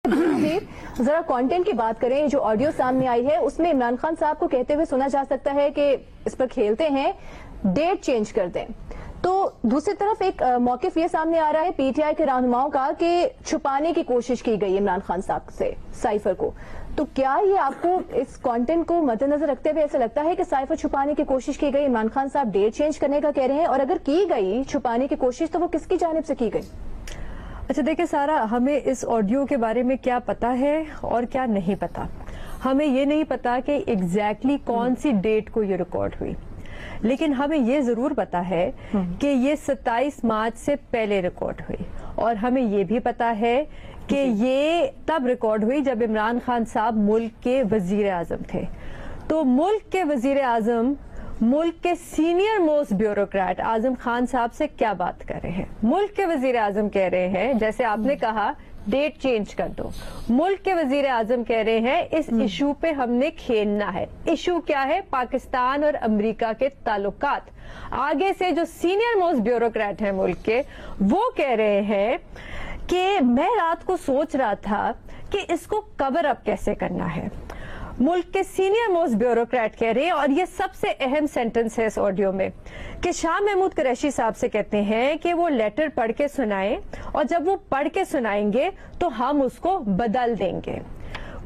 ذرا کانٹینٹ کی بات کریں. جو آڈیو سامنے آئی ہے اس میں عمران خان صاحب کو کہتے ہوئے سنا جا سکتا ہے کہ اس پر کھیلتے ہیں ڈیٹ چینج کر دیں. تو دوسری طرف ایک موقف یہ سامنے آ رہا ہے پی ٹی آئی کے رہنماؤں کا کہ چھپانے کی کوشش کی گئی عمران خان صاحب سے سائفر کو. تو کیا یہ آپ کو اس کانٹینٹ کو مد نظر رکھتے ہوئے ایسا لگتا ہے کہ سائفر چھپانے کی کوشش کی گئی؟ عمران خان صاحب ڈیٹ چینج کرنے کا کہہ رہے ہیں، اور اگر کی گئی چھپانے کی کوشش تو وہ کس کی جانب سے کی گئی؟ اچھا دیکھیں سارا، ہمیں اس آڈیو کے بارے میں کیا پتا ہے اور کیا نہیں پتا. ہمیں یہ نہیں پتا کہ ایگزیکٹلی کون سی ڈیٹ کو یہ ریکارڈ ہوئی، لیکن ہمیں یہ ضرور پتا ہے کہ یہ 27 مارچ سے پہلے ریکارڈ ہوئی، اور ہمیں یہ بھی پتا ہے کہ یہ تب ریکارڈ ہوئی جب عمران خان صاحب ملک کے وزیر اعظم تھے. تو ملک کے وزیر اعظم ملک کے senior most bureaucrat Azam Khan صاحب سے کیا بات کر رہے ہیں؟ ملک کے وزیر اعظم کہہ رہے ہیں، جیسے آپ نے کہا ڈیٹ چینج کر دو. ملک کے وزیر اعظم کہہ رہے ہیں اس ایشو پہ ہم نے کھیلنا ہے. ایشو کیا ہے؟ پاکستان اور امریکہ کے تعلقات. آگے سے جو سینئر موسٹ بیوروکریٹ ہیں ملک کے، وہ کہہ رہے ہیں کہ میں رات کو سوچ رہا تھا کہ اس کو کور اپ کیسے کرنا ہے. ملک کے سینئر موسٹ بیوروکریٹ کہہ رہے ہیں، اور یہ سب سے اہم سینٹنس ہے اس آڈیو میں، کہ شاہ محمود قریشی صاحب سے کہتے ہیں کہ وہ لیٹر پڑھ کے سنائیں، اور جب وہ پڑھ کے سنائیں گے تو ہم اس کو بدل دیں گے.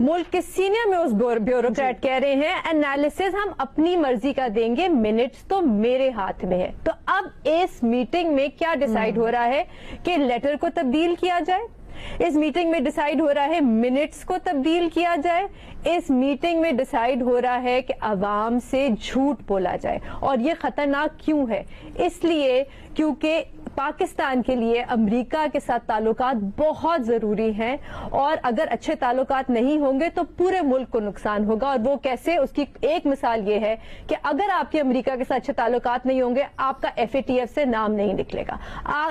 ملک کے سینئر موسٹ بیوروکریٹ کہہ رہے ہیں انالیسز ہم اپنی مرضی کا دیں گے، منٹس تو میرے ہاتھ میں ہے. تو اب اس میٹنگ میں کیا ڈیسائیڈ ہو رہا ہے کہ لیٹر کو تبدیل کیا جائے؟ اس میٹنگ میں ڈیسائیڈ ہو رہا ہے منٹس کو تبدیل کیا جائے. اس میٹنگ میں ڈیسائیڈ ہو رہا ہے کہ عوام سے جھوٹ بولا جائے. اور یہ خطرناک کیوں ہے؟ اس لیے کیونکہ پاکستان کے لیے امریکہ کے ساتھ تعلقات بہت ضروری ہیں، اور اگر اچھے تعلقات نہیں ہوں گے تو پورے ملک کو نقصان ہوگا. اور وہ کیسے؟ اس کی ایک مثال یہ ہے کہ اگر آپ کے امریکہ کے ساتھ اچھے تعلقات نہیں ہوں گے، آپ کا FATF سے نام نہیں نکلے گا.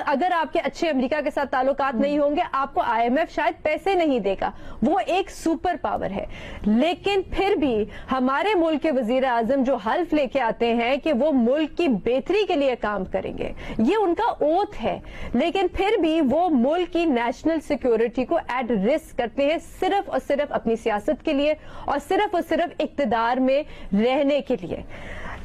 اگر آپ کے اچھے امریکہ کے ساتھ تعلقات نہیں ہوں گے، آپ کو IMF شاید پیسے نہیں دے گا. وہ ایک سپر پاور ہے. لیکن پھر بھی ہمارے ملک کے وزیر اعظم جو حلف لے کے آتے ہیں کہ وہ ملک کی بہتری کے لیے کام کریں گے، یہ ان کا اوتھ ہے، لیکن پھر بھی وہ ملک کی نیشنل سیکیورٹی کو ایٹ رسک کرتے ہیں، صرف اور صرف اپنی سیاست کے لیے اور صرف اقتدار میں رہنے کے لیے.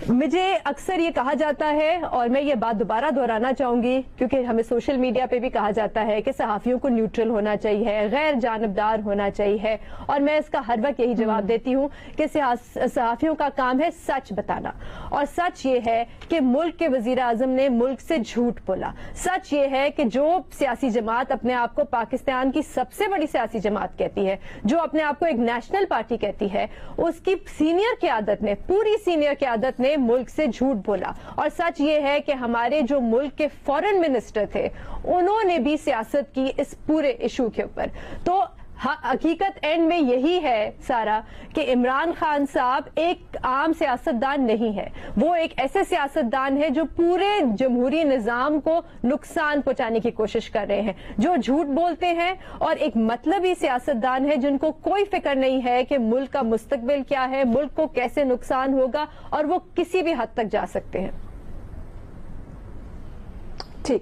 مجھے اکثر یہ کہا جاتا ہے، اور میں یہ بات دوبارہ دہرانا چاہوں گی کیونکہ ہمیں سوشل میڈیا پہ بھی کہا جاتا ہے کہ صحافیوں کو نیوٹرل ہونا چاہیے، غیر جانبدار ہونا چاہیے، اور میں اس کا ہر وقت یہی جواب دیتی ہوں کہ صحافیوں کا کام ہے سچ بتانا. اور سچ یہ ہے کہ ملک کے وزیر اعظم نے ملک سے جھوٹ بولا. سچ یہ ہے کہ جو سیاسی جماعت اپنے آپ کو پاکستان کی سب سے بڑی سیاسی جماعت کہتی ہے، جو اپنے آپ کو ایک نیشنل پارٹی کہتی ہے، اس کی سینئر قیادت نے، پوری سینئر قیادت نے ملک سے جھوٹ بولا. اور سچ یہ ہے کہ ہمارے جو ملک کے فورن منسٹر تھے، انہوں نے بھی سیاست کی اس پورے ایشو کے اوپر. تو حقیقت اینڈ میں یہی ہے سارا کہ عمران خان صاحب ایک عام سیاستدان نہیں ہے. وہ ایک ایسے سیاستدان ہے جو پورے جمہوری نظام کو نقصان پہنچانے کی کوشش کر رہے ہیں، جو جھوٹ بولتے ہیں، اور ایک مطلبی سیاستدان ہے جن کو کوئی فکر نہیں ہے کہ ملک کا مستقبل کیا ہے، ملک کو کیسے نقصان ہوگا، اور وہ کسی بھی حد تک جا سکتے ہیں. ٹھیک.